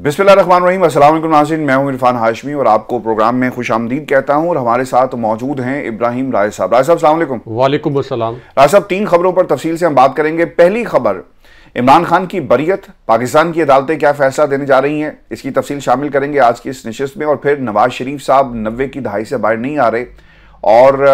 बिस्मिल्लाहिर्रहमानिर्रहीम। अस्सलाम वालेकुम नाज़रीन, मैं हूं इरफान हाशमी और आपको प्रोग्राम में खुश आमदीद कहता हूं। और हमारे साथ मौजूद हैं इब्राहिम राय साहब। राय साहब अस्सलाम वालेकुम। वालेकुम अस्सलाम। राय साहब, 3 खबरों पर तफसील से हम बात करेंगे। पहली खबर, इमरान खान की बरियत, पाकिस्तान की अदालतें क्या फैसला देने जा रही हैं, इसकी तफसील शामिल करेंगे आज की इस नशिस्त में। और फिर नवाज शरीफ साहब 90 की दहाई से बाहर नहीं आ रहे और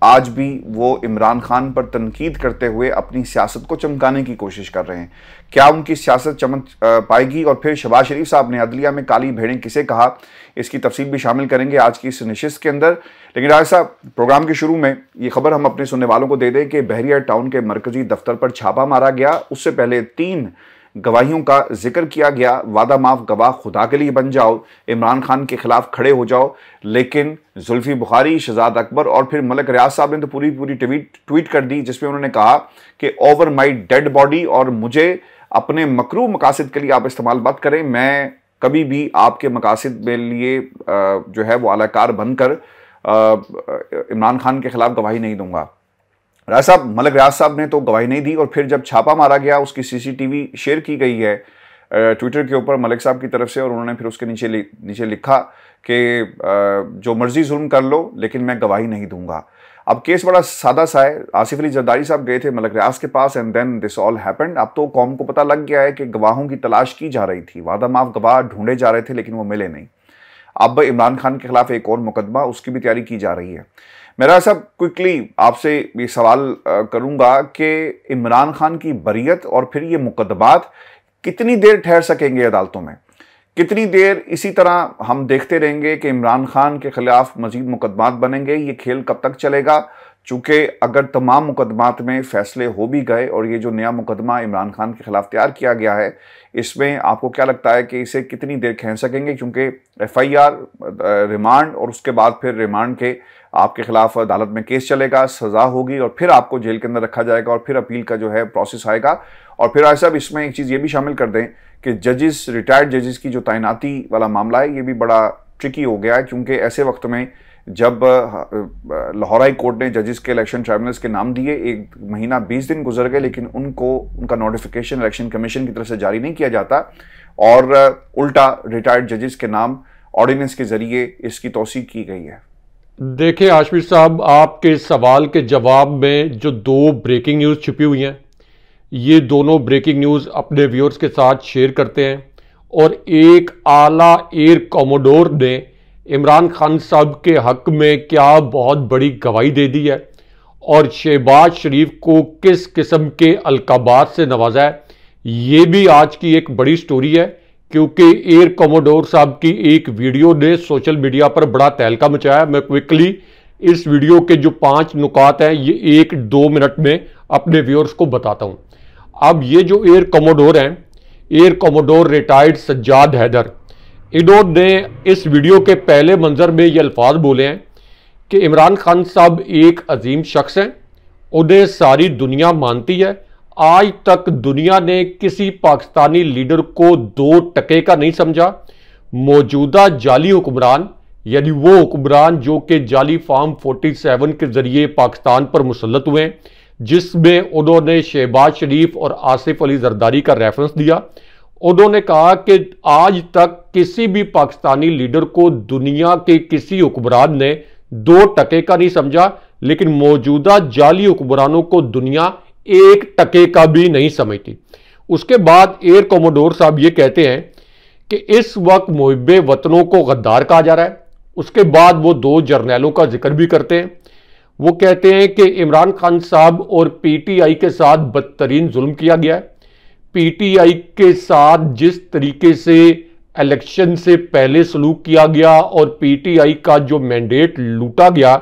आज भी वो इमरान खान पर तनकीद करते हुए अपनी सियासत को चमकाने की कोशिश कर रहे हैं। क्या उनकी सियासत चमक पाएगी? और फिर शहबाज शरीफ साहब ने अदलिया में काली भेड़ें किसे कहा, इसकी तफसील भी शामिल करेंगे आज की इस नशिस्त के अंदर। लेकिन राय साहब, प्रोग्राम के शुरू में ये खबर हम अपने सुनने वालों को दे दें कि बहरिया टाउन के मरकजी दफ्तर पर छापा मारा गया। उससे पहले 3 गवाहियों का जिक्र किया गया। वादा माफ गवाह खुदा के लिए बन जाओ, इमरान खान के खिलाफ खड़े हो जाओ। लेकिन जुल्फी बुखारी, शहजाद अकबर और फिर मलिक रियाज साहब ने तो पूरी ट्वीट कर दी, जिसमें उन्होंने कहा कि ओवर माई डेड बॉडी, और मुझे अपने मकरू मकासद के लिए आप इस्तेमाल मत करें। मैं कभी भी आपके मकासद के लिए जो है वो आलाकार बनकर इमरान खान के खिलाफ गवाही नहीं दूंगा। राय साहब, मलिक रियाज साहब ने तो गवाही नहीं दी और फिर जब छापा मारा गया, उसकी सीसीटीवी शेयर की गई है ट्विटर के ऊपर मलिक साहब की तरफ से, और उन्होंने फिर उसके नीचे लिखा कि जो मर्जी जुल्म कर लो लेकिन मैं गवाही नहीं दूंगा। अब केस बड़ा सादा सा है। आसिफ अली जरदारी साहब गए थे मलिक रियाज के पास and then this all happened. अब तो कौम को पता लग गया है कि गवाहों की तलाश की जा रही थी, वादा माफ गवाह ढूंढे जा रहे थे लेकिन वो मिले नहीं। अब इमरान खान के खिलाफ एक और मुकदमा, उसकी भी तैयारी की जा रही है। मेरा सब क्विकली आपसे ये सवाल करूंगा कि इमरान खान की बरियत और फिर ये मुकदमात कितनी देर ठहर सकेंगे अदालतों में? कितनी देर इसी तरह हम देखते रहेंगे कि इमरान खान के खिलाफ मजीद मुकदमात बनेंगे? ये खेल कब तक चलेगा? चूंकि अगर तमाम मुकदमात में फैसले हो भी गए और ये जो नया मुकदमा इमरान खान के खिलाफ तैयार किया गया है, इसमें आपको क्या लगता है कि इसे कितनी देर खींच सकेंगे? क्योंकि FIR, रिमांड और उसके बाद फिर रिमांड के आपके खिलाफ अदालत में केस चलेगा, सजा होगी और फिर आपको जेल के अंदर रखा जाएगा और फिर अपील का जो है प्रोसेस आएगा। और फिर ऐसा इसमें एक चीज़ ये भी शामिल कर दें कि जजेस, रिटायर्ड जजेस की जो तैनाती वाला मामला है, ये भी बड़ा ट्रिकी हो गया है, क्योंकि ऐसे वक्त में जब लाहौर हाई कोर्ट ने जजेस के इलेक्शन ट्राइब्यूनल्स के नाम दिए, 1 महीना 20 दिन गुजर गए, लेकिन उनका नोटिफिकेशन इलेक्शन कमीशन की तरफ से जारी नहीं किया जाता और उल्टा रिटायर्ड जजेस के नाम ऑर्डिनेंस के जरिए इसकी तौसीक की गई है। देखिए हाशमी साहब, आपके सवाल के जवाब में जो 2 ब्रेकिंग न्यूज़ छुपी हुई हैं, ये दोनों ब्रेकिंग न्यूज़ अपने व्यूअर्स के साथ शेयर करते हैं। और एक आला एयर कमोडोर ने इमरान खान साहब के हक में क्या बहुत बड़ी गवाही दे दी है और शहबाज शरीफ को किस किस्म के अलकाबात से नवाजा है, ये भी आज की एक बड़ी स्टोरी है। क्योंकि एयर कमोडोर साहब की एक वीडियो ने सोशल मीडिया पर बड़ा तहलका मचाया। मैं क्विकली इस वीडियो के जो 5 नुकात हैं, ये 1-2 मिनट में अपने व्यूअर्स को बताता हूं। अब ये जो एयर कमोडोर हैं, air commodore retired Sajjad Haider, इन्होंने इस वीडियो के पहले मंजर में ये अल्फाज बोले हैं कि इमरान खान साहब एक अजीम शख्स हैं, उन्हें सारी दुनिया मानती है। आज तक दुनिया ने किसी पाकिस्तानी लीडर को 2 टके का नहीं समझा। मौजूदा जाली हुक्मरान, यानी वो हुक्मरान जो कि जाली फार्म 47 के जरिए पाकिस्तान पर मुसल्लत हुए हैं, जिसमें उन्होंने शहबाज शरीफ और आसिफ अली जरदारी का रेफरेंस दिया। उन्होंने कहा कि आज तक किसी भी पाकिस्तानी लीडर को दुनिया के किसी हुक्मरान ने 2 टके का नहीं समझा, लेकिन मौजूदा जाली हुक्मरानों को दुनिया 1 टके का भी नहीं समझती। उसके बाद एयर कमोडोर साहब ये कहते हैं कि इस वक्त मुहिब्बे वतनों को गद्दार कहा जा रहा है। उसके बाद वो 2 जर्नैलों का जिक्र भी करते हैं। वो कहते हैं कि इमरान खान साहब और PTI के साथ बदतरीन जुल्म किया गया है। PTI के साथ जिस तरीके से इलेक्शन से पहले सलूक किया गया और PTI का जो मैंडेट लूटा गया,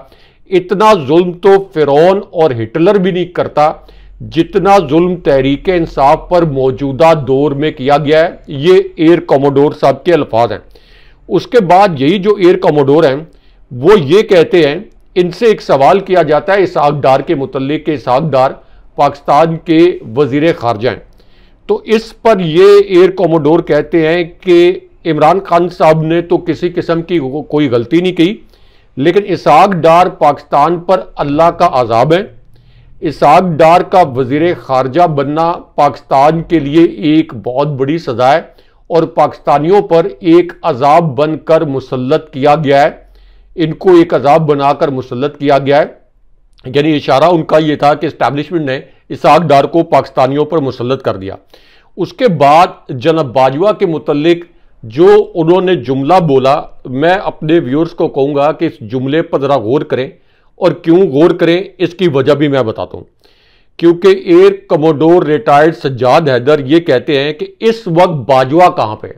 इतना जुल्म तो फिरौन और हिटलर भी नहीं करता जितना जुल्म तहरीक इंसाफ पर मौजूदा दौर में किया गया है। ये एयर कमोडोर साहब के अल्फाज हैं। उसके बाद यही जो एयर कमोडोर हैं, वो ये कहते हैं, इनसे एक सवाल किया जाता है इसहाक डार के मुतल्लिक के। इसहाक डार पाकिस्तान के वजीर खारजा हैं। तो इस पर ये एयर कमोडोर कहते हैं कि इमरान खान साहब ने तो किसी किस्म की कोई गलती नहीं की, लेकिन इसहाक डार पाकिस्तान पर अल्लाह का अजाब है। इसहाक डार का वजीर खारजा बनना पाकिस्तान के लिए एक बहुत बड़ी सजा है और पाकिस्तानियों पर एक अजाब बनकर मुसल्लत किया गया है, इनको एक अजाब बनाकर मुसल्लत किया गया है। यानी इशारा उनका यह था कि इस्टेब्लिशमेंट ने इसहाक डार को पाकिस्तानियों पर मुसल्लत कर दिया। उसके बाद जनाब बाजवा के मुतल्लिक जो उन्होंने जुमला बोला, मैं अपने व्यूअर्स को कहूँगा कि इस जुमले पर ज़रा गौर करें, और क्यों गौर करें इसकी वजह भी मैं बताता हूँ। क्योंकि air commodore retired Sajjad Haider ये कहते हैं कि इस वक्त बाजवा कहाँ पे,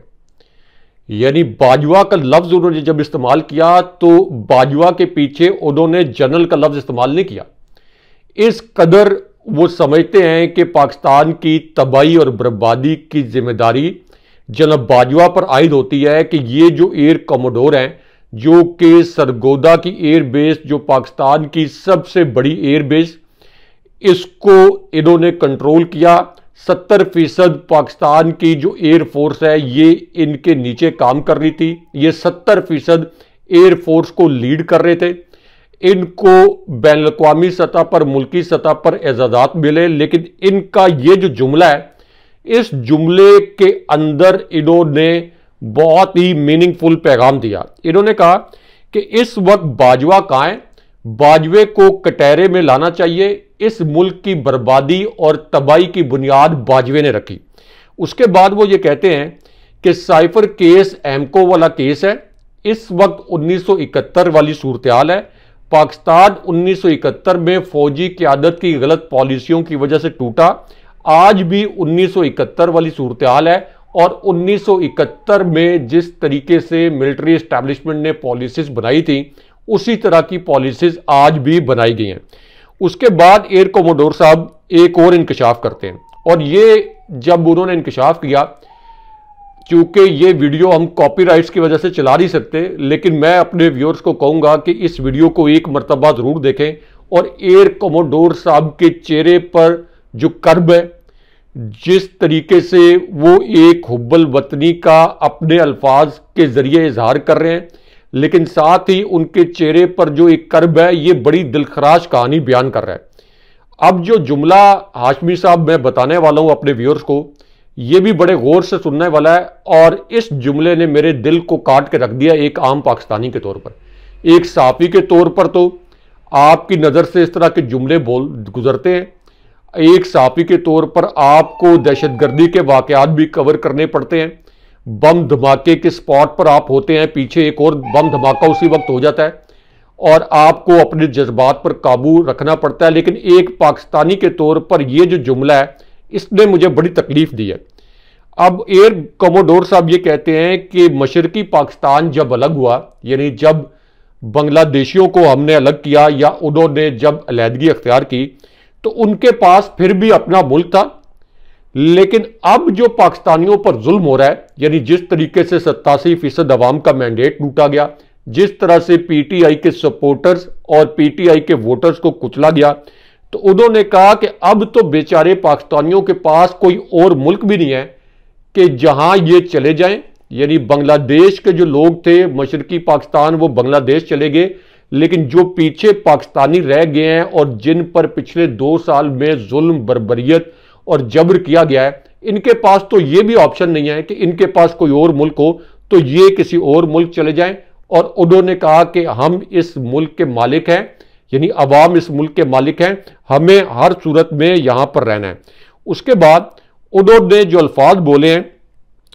यानी बाजवा का लफ्ज़ उन्होंने जब इस्तेमाल किया तो बाजवा के पीछे उन्होंने जनरल का लफ्ज़ इस्तेमाल नहीं किया। इस कदर वो समझते हैं कि पाकिस्तान की तबाही और बर्बादी की जिम्मेदारी जनाब बाजवा पर आयद होती है कि ये जो एयर कमोडोर हैं, जो कि सरगोदा की एयर बेस, जो पाकिस्तान की सबसे बड़ी एयर बेस, इसको इन्होंने कंट्रोल किया। 70% पाकिस्तान की जो एयर फोर्स है ये इनके नीचे काम कर रही थी। ये 70% एयर फोर्स को लीड कर रहे थे। इनको बैनुल-अक़वामी सतह पर, मुल्की सतह पर एजाज़ात मिले, लेकिन इनका ये जो जुमला है, इस जुमले के अंदर इन्होंने बहुत ही मीनिंगफुल पैगाम दिया। इन्होंने कहा कि इस वक्त बाजवा कहाँ है, बाजवे को कटहरे में लाना चाहिए। इस मुल्क की बर्बादी और तबाही की बुनियाद बाजवे ने रखी। उसके बाद वो ये कहते हैं कि साइफर केस एमको वाला केस है, इस वक्त 1971 वाली सूरत हाल है। पाकिस्तान 1971 में फौजी क़यादत की गलत पॉलिसियों की वजह से टूटा, आज भी 1971 वाली सूरत हाल है। और 1971 में जिस तरीके से मिलिट्री एस्टैब्लिशमेंट ने पॉलिसीज बनाई थी, उसी तरह की पॉलिसीज आज भी बनाई गई हैं। उसके बाद एयर कमोडोर साहब एक और इंकशाफ करते हैं, और ये जब उन्होंने इंकशाफ किया, चूंकि ये वीडियो हम कॉपीराइट्स की वजह से चला नहीं सकते, लेकिन मैं अपने व्यूअर्स को कहूँगा कि इस वीडियो को एक मरतबा ज़रूर देखें। और एयर कमोडोर साहब के चेहरे पर जो कर्ब है, जिस तरीके से वो एक हुब्बल वतनी का अपने अल्फाज के ज़रिए इजहार कर रहे हैं, लेकिन साथ ही उनके चेहरे पर जो एक कर्ब है, ये बड़ी दिलखराश कहानी बयान कर रहा है। अब जो जुमला हाशमी साहब मैं बताने वाला हूं अपने व्यूअर्स को, ये भी बड़े गौर से सुनने वाला है, और इस जुमले ने मेरे दिल को काट के रख दिया एक आम पाकिस्तानी के तौर पर। एक साफ़ी के तौर पर तो आपकी नज़र से इस तरह के जुमले बोल गुजरते हैं, एक साफ़ी के तौर पर आपको दहशतगर्दी के वाक़यात भी कवर करने पड़ते हैं। बम धमाके के स्पॉट पर आप होते हैं, पीछे एक और बम धमाका उसी वक्त हो जाता है, और आपको अपने जज्बात पर काबू रखना पड़ता है। लेकिन एक पाकिस्तानी के तौर पर यह जो जुमला है, इसने मुझे बड़ी तकलीफ दी है। अब एयर कमोडोर साहब ये कहते हैं कि मशरकी पाकिस्तान जब अलग हुआ, यानी जब बांग्लादेशियों को हमने अलग किया या उन्होंने जब अलहदगी अख्तियार की, तो उनके पास फिर भी अपना मुल्क था। लेकिन अब जो पाकिस्तानियों पर जुल्म हो रहा है, यानी जिस तरीके से 87% अवाम का मैंडेट लूटा गया, जिस तरह से पीटीआई के सपोर्टर्स और पीटीआई के वोटर्स को कुचला गया, तो उन्होंने कहा कि अब तो बेचारे पाकिस्तानियों के पास कोई और मुल्क भी नहीं है कि जहां ये चले जाएं। यानी बांग्लादेश के जो लोग थे मशरकी पाकिस्तान, वो बांग्लादेश चले गए, लेकिन जो पीछे पाकिस्तानी रह गए हैं और जिन पर पिछले 2 साल में जुल्म, बर्बरियत और जबर किया गया है, इनके पास तो ये भी ऑप्शन नहीं है कि इनके पास कोई और मुल्क हो, तो ये किसी और मुल्क चले जाएं। और उन्होंने कहा कि हम इस मुल्क के मालिक हैं, यानी अवाम इस मुल्क के मालिक हैं, हमें हर सूरत में यहां पर रहना है। उसके बाद उन्होंने जो अल्फाज बोले हैं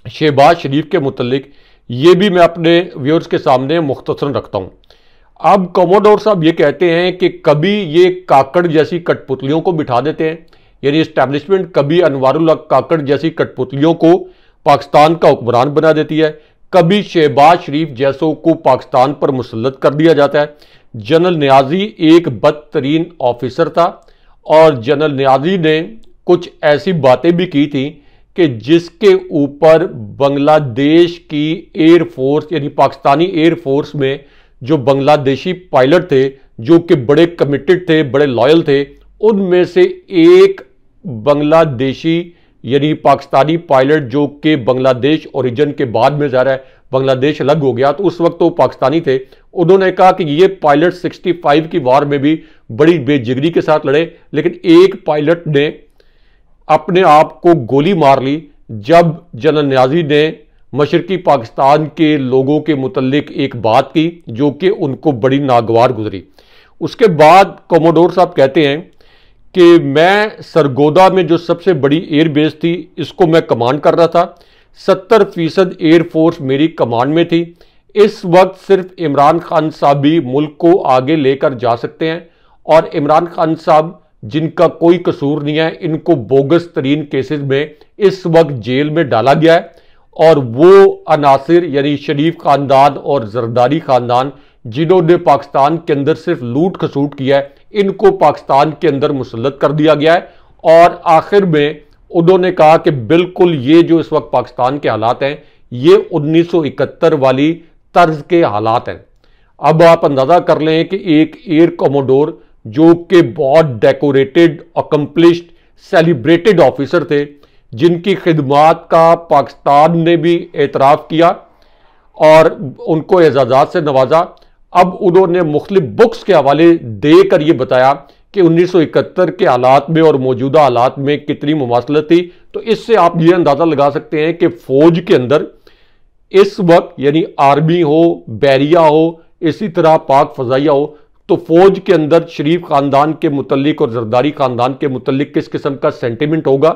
शहबाज शरीफ के मुतल्लिक, ये भी मैं अपने व्यूअर्स के सामने मुख्तसरन रखता हूं। अब कमोडोर साहब ये कहते हैं कि कभी ये काकड़ जैसी कठपुतलियों को बिठा देते हैं, यानी इस्टेब्लिशमेंट कभी अनवारुल हक काकड़ जैसी कठपुतलियों को पाकिस्तान का हुक्मरान बना देती है, कभी शहबाज शरीफ जैसों को पाकिस्तान पर मुसल्लत कर दिया जाता है। जनरल नियाजी एक बदतरीन ऑफिसर था, और जनरल नियाजी ने कुछ ऐसी बातें भी की थी कि जिसके ऊपर बांग्लादेश की एयर फोर्स, यानी पाकिस्तानी एयर फोर्स में जो बांग्लादेशी पायलट थे, जो कि बड़े कमिटेड थे, बड़े लॉयल थे, उनमें से एक बांग्लादेशी यानी पाकिस्तानी पायलट जो कि बांग्लादेश ओरिजिन के बाद में जा रहा है, बांग्लादेश अलग हो गया तो उस वक्त वो पाकिस्तानी थे, उन्होंने कहा कि ये पायलट 65 की वार में भी बड़ी बेजिगरी के साथ लड़े, लेकिन एक पायलट ने अपने आप को गोली मार ली, जब जनरल न्याजी ने मशरकी पाकिस्तान के लोगों के मुतल्लिक एक बात की जो कि उनको बड़ी नागवार गुजरी। उसके बाद कोमोडोर साहब कहते हैं कि मैं सरगोदा में जो सबसे बड़ी एयरबेस थी इसको मैं कमांड कर रहा था, 70% एयरफोर्स मेरी कमांड में थी। इस वक्त सिर्फ इमरान खान साहब भी मुल्क को आगे लेकर जा सकते हैं और इमरान खान साहब जिनका कोई कसूर नहीं है, इनको बोगस तरीन केसेस में इस वक्त जेल में डाला गया है और वो अनासिर यानी शरीफ खानदान और जरदारी खानदान जिन्होंने पाकिस्तान के अंदर सिर्फ लूट खसूट किया है, इनको पाकिस्तान के अंदर मुसल्लत कर दिया गया है। और आखिर में उन्होंने कहा कि बिल्कुल ये जो इस वक्त पाकिस्तान के हालात हैं ये 1971 वाली तर्ज के हालात हैं। अब आप अंदाजा कर लें कि एक एयर कोमोडोर जो कि बहुत डेकोरेटेड, अकम्पलिश्ड, सेलिब्रेटेड ऑफिसर थे, जिनकी खिदमात का पाकिस्तान ने भी एतराफ़ किया और उनको एजाज़ात से नवाजा। अब उन्होंने मुख्तलिफ बुक्स के हवाले देकर यह बताया कि 1971 के हालात में और मौजूदा हालात में कितनी मुमासलत थी। तो इससे आप ये अंदाज़ा लगा सकते हैं कि फ़ौज के अंदर इस वक्त यानी आर्मी हो, बैरिया हो, इसी तरह पाक फ़ज़ाइया हो, तो फ़ौज के अंदर शरीफ ख़ानदान के मुतल्लिक और जरदारी ख़ानदान के मुतल्लिक किस किस्म का सेंटिमेंट होगा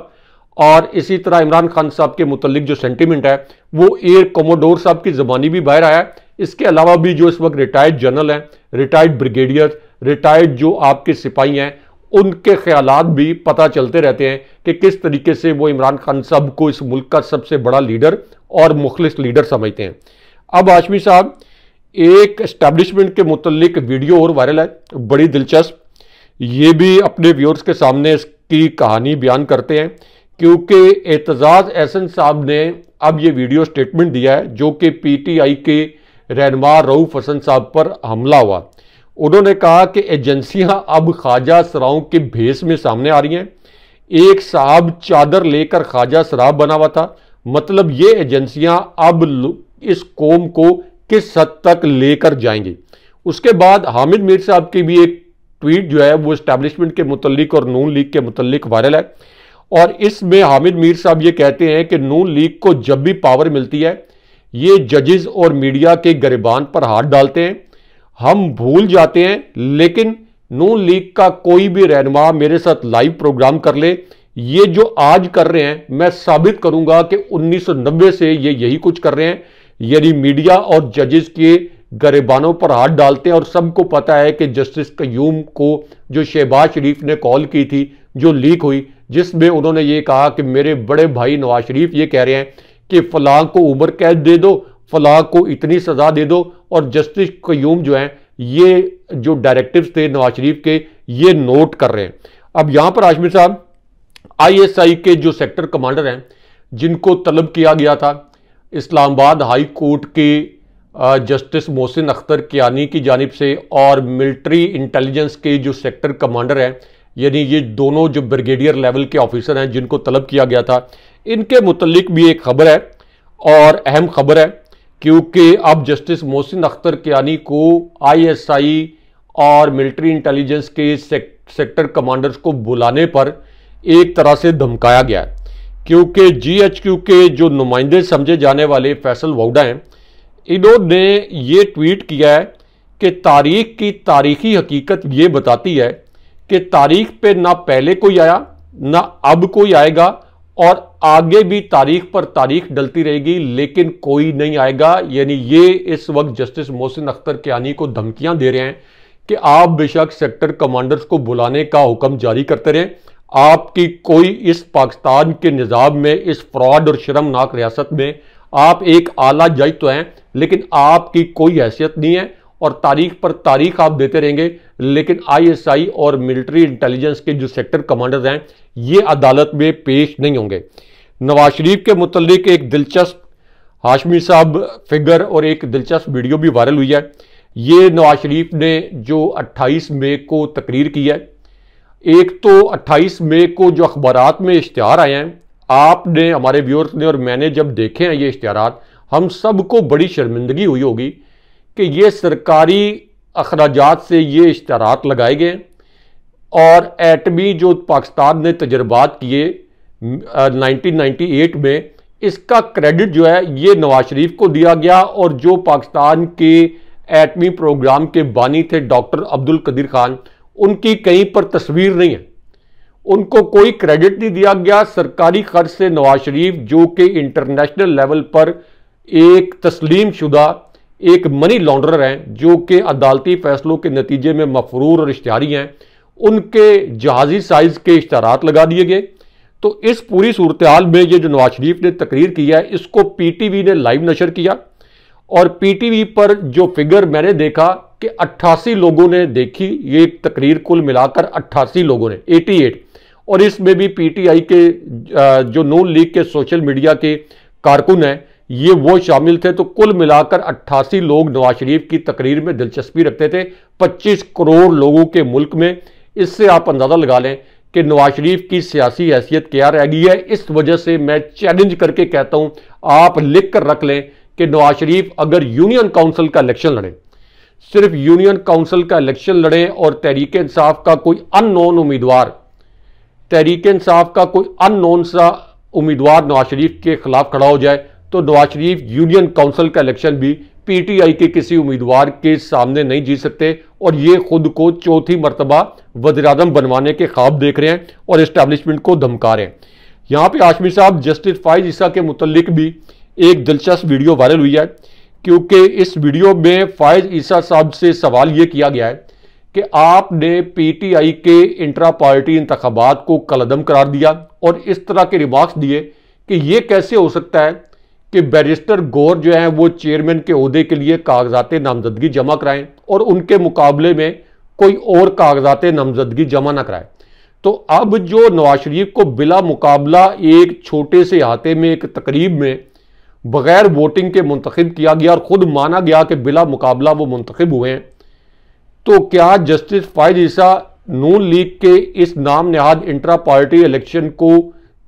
और इसी तरह इमरान खान साहब के मुतल्लिक जो सेंटिमेंट है वो एयर कोमोडोर साहब की ज़बानी भी बाहर आया है। इसके अलावा भी जो इस वक्त रिटायर्ड जनरल हैं, रिटायर्ड ब्रिगेडियर, रिटायर्ड जो आपके सिपाही हैं, उनके ख्यालात भी पता चलते रहते हैं कि किस तरीके से वो इमरान खान साहब को इस मुल्क का सबसे बड़ा लीडर और मुखलिस लीडर समझते हैं। अब हाशमी साहब एक एस्टैब्लिशमेंट के मुतल्लिक वीडियो और वायरल है, बड़ी दिलचस्प। ये भी अपने व्यूअर्स के सामने इसकी कहानी बयान करते हैं क्योंकि एतजाज़ एहसन साहब ने अब ये वीडियो स्टेटमेंट दिया है जो कि पीटीआई के रहनुमा रऊफ हसन साहब पर हमला हुआ। उन्होंने कहा कि एजेंसियां अब ख्वाजा सराओं के भेस में सामने आ रही हैं। एक साहब चादर लेकर ख्वाजा सराब बना हुआ था, मतलब ये एजेंसियां अब इस कौम को किस हद तक लेकर जाएंगी। उसके बाद हामिद मीर साहब की भी एक ट्वीट जो है वो एस्टैब्लिशमेंट के मुतल्लिक और नून लीग के मुतल्लिक वायरल है और इसमें हामिद मीर साहब ये कहते हैं कि नून लीग को जब भी पावर मिलती है ये जजेस और मीडिया के गिरबान पर हाथ डालते हैं। हम भूल जाते हैं, लेकिन नून लीग का कोई भी रहनुमा मेरे साथ लाइव प्रोग्राम कर ले, ये जो आज कर रहे हैं मैं साबित करूंगा कि 1990 से ये यही कुछ कर रहे हैं, यानी मीडिया और जजेस के गिरबानों पर हाथ डालते हैं। और सबको पता है कि जस्टिस कयूम को जो शहबाज शरीफ ने कॉल की थी जो लीक हुई, जिसमें उन्होंने ये कहा कि मेरे बड़े भाई नवाज शरीफ ये कह रहे हैं कि फलां को उम्र कैद दे दो, फलां को इतनी सजा दे दो, और जस्टिस कयूम जो है ये जो डायरेक्टिव्स थे नवाज शरीफ के ये नोट कर रहे हैं। अब यहां पर हाशमी साहब आईएसआई के जो सेक्टर कमांडर हैं जिनको तलब किया गया था इस्लामाबाद हाई कोर्ट के जस्टिस मोहसिन अख्तर कियानी की जानिब से और मिलिट्री इंटेलिजेंस के जो सेक्टर कमांडर हैं, यानी ये दोनों जो ब्रिगेडियर लेवल के ऑफिसर हैं जिनको तलब किया गया था, इनके मुतल्लिक भी एक खबर है और अहम खबर है क्योंकि अब जस्टिस मोहसिन अख्तर कियानी को आईएसआई और मिलिट्री इंटेलिजेंस के सेक्टर कमांडर्स को बुलाने पर एक तरह से धमकाया गया है क्योंकि जीएचक्यू के जो नुमाइंदे समझे जाने वाले फैसल वाउडा हैं, इन्होंने ये ट्वीट किया है कि तारीख की तारीखी हकीकत ये बताती है कि तारीख पे ना पहले कोई आया ना अब कोई आएगा और आगे भी तारीख पर तारीख डलती रहेगी लेकिन कोई नहीं आएगा। यानी ये इस वक्त जस्टिस मोहसिन अख्तर कियानी को धमकियां दे रहे हैं कि आप बेशक सेक्टर कमांडर्स को बुलाने का हुक्म जारी करते रहें, आपकी कोई इस पाकिस्तान के निज़ाम में, इस फ्रॉड और शर्मनाक रियासत में आप एक आला जज तो हैं लेकिन आपकी कोई हैसियत नहीं है और तारीख पर तारीख आप देते रहेंगे, लेकिन आईएसआई और मिलिट्री इंटेलिजेंस के जो सेक्टर कमांडर्स हैं ये अदालत में पेश नहीं होंगे। नवाज शरीफ के मुतल्लिक एक दिलचस्प हाशमी साहब फिगर और एक दिलचस्प वीडियो भी वायरल हुई है। ये नवाज शरीफ ने जो 28 मई को तकरीर की है, एक तो 28 मई को जो अखबारात में इश्तिहार आए हैं, आपने, हमारे व्यूअर्स ने और मैंने जब देखे हैं ये इश्तिहारात, हम सबको बड़ी शर्मिंदगी हुई होगी कि ये सरकारी अखराजात से ये इश्तिहारात लगाए गए और एटमी जो पाकिस्तान ने तजर्बात किए 1998 में, इसका क्रेडिट जो है ये नवाज शरीफ को दिया गया। और जो पाकिस्तान के एटमी प्रोग्राम के बानी थे डॉक्टर अब्दुल कदीर खान, उनकी कहीं पर तस्वीर नहीं है, उनको कोई क्रेडिट नहीं दिया गया। सरकारी खर्च से नवाज शरीफ, जो कि इंटरनेशनल लेवल पर एक तस्लीम शुदा एक मनी लॉन्ड्रर हैं, जो कि अदालती फैसलों के नतीजे में मफरूर और इश्तिहारी हैं, उनके जहाजी साइज के इश्तारात लगा दिए गए। तो इस पूरी सूरत हाल में ये जो नवाज शरीफ ने तकरीर किया है, इसको पीटीवी ने लाइव नशर किया। और पीटीवी पर जो फिगर मैंने देखा कि 88 लोगों ने देखी ये तकरीर, कुल मिलाकर 88 लोगों ने, 88। और इसमें भी पीटीआई के जो नून लीग के सोशल मीडिया के कारकुन हैं, ये वो शामिल थे। तो कुल मिलाकर 88 लोग नवाज शरीफ की तकरीर में दिलचस्पी रखते थे 25 करोड़ लोगों के मुल्क में। इससे आप अंदाजा लगा लें कि नवाज शरीफ की सियासी हैसियत क्या रह गई है। इस वजह से मैं चैलेंज करके कहता हूं, आप लिख कर रख लें कि नवाज शरीफ अगर यूनियन काउंसिल का इलेक्शन लड़े, सिर्फ यूनियन काउंसिल का इलेक्शन लड़े और तहरीक इंसाफ का कोई अननोन उम्मीदवार, तहरीक इंसाफ का कोई अननोन सा उम्मीदवार नवाज शरीफ के खिलाफ खड़ा हो जाए, तो नवाज शरीफ यूनियन काउंसिल का इलेक्शन भी पीटीआई के किसी उम्मीदवार के सामने नहीं जीत सकते। और ये खुद को चौथी मरतबा वज़ीर-ए-आज़म बनवाने के ख्वाब देख रहे हैं और एस्टैब्लिशमेंट को धमका रहे हैं। यहां पे हाशमी साहब जस्टिस फाइज ईसा के मुतल्लिक भी एक दिलचस्प वीडियो वायरल हुई है, क्योंकि इस वीडियो में फाइज ईसा साहब से सवाल ये किया गया है कि आपने पीटीआई के इंट्रा पार्टी इंतखाबात को कलअदम करार दिया और इस तरह के रिमार्क्स दिए कि ये कैसे हो सकता है कि बैरिस्टर गौर जो है वो चेयरमैन के ओहदे के लिए कागजात नामजदगी जमा कराएं और उनके मुकाबले में कोई और कागजात नामजदगी जमा ना कराए। तो अब जो नवाज शरीफ को बिला मुकाबला एक छोटे से अहाते में एक तकरीब में बगैर वोटिंग के मुंतखब किया गया और खुद माना गया कि बिला मुकाबला वो मुंतखब हुए हैं, तो क्या जस्टिस फाइज ईसा नून लीग के इस नाम नहाद इंट्रा पार्टी इलेक्शन को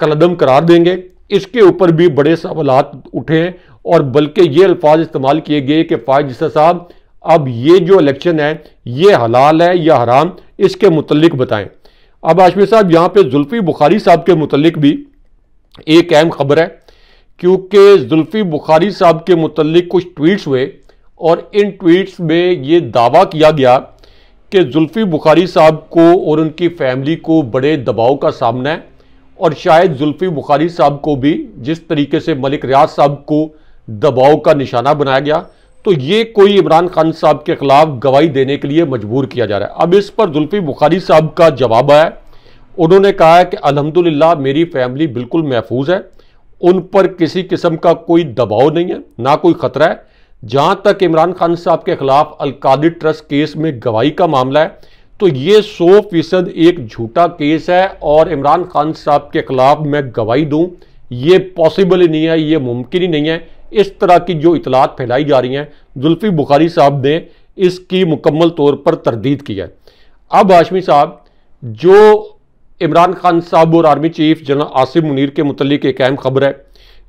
कलअदम करार देंगे? इसके ऊपर भी बड़े सवालात उठे हैं और बल्कि ये अल्फाज इस्तेमाल किए गए कि फाइज ईसा साहब अब ये जो इलेक्शन है ये हलाल है या हराम, इसके मुतल्लिक बताएं। अब हाशमी साहब यहाँ पे जुल्फी बुखारी साहब के मुतल्लिक भी एक अहम खबर है, क्योंकि जुल्फी बुखारी साहब के मुतल्लिक कुछ ट्वीट्स हुए और इन ट्वीट्स में ये दावा किया गया कि जुल्फी बुखारी साहब को और उनकी फैमिली को बड़े दबाव का सामना है और शायद जुल्फी बुखारी साहब को भी जिस तरीके से मलिक रियाज साहब को दबाव का निशाना बनाया गया, तो ये कोई इमरान खान साहब के खिलाफ गवाही देने के लिए मजबूर किया जा रहा है। अब इस पर जुल्फी बुखारी साहब का जवाब आया, उन्होंने कहा है कि अल्हम्दुलिल्लाह मेरी फैमिली बिल्कुल महफूज है, उन पर किसी किस्म का कोई दबाव नहीं है, ना कोई खतरा है। जहां तक इमरान खान साहब के खिलाफ अलकादिर ट्रस्ट केस में गवाही का मामला है, तो ये 100% एक झूठा केस है और इमरान खान साहब के खिलाफ मैं गवाही दूं ये पॉसिबल ही नहीं है, ये मुमकिन ही नहीं है। इस तरह की जो इतलात फैलाई जा रही हैं, जुल्फी बुखारी साहब ने इसकी मुकम्मल तौर पर तरदीद की है। अब हाशमी साहब, जो इमरान खान साहब और army chief general Asim Munir के मुतल्लिक एक अहम खबर है,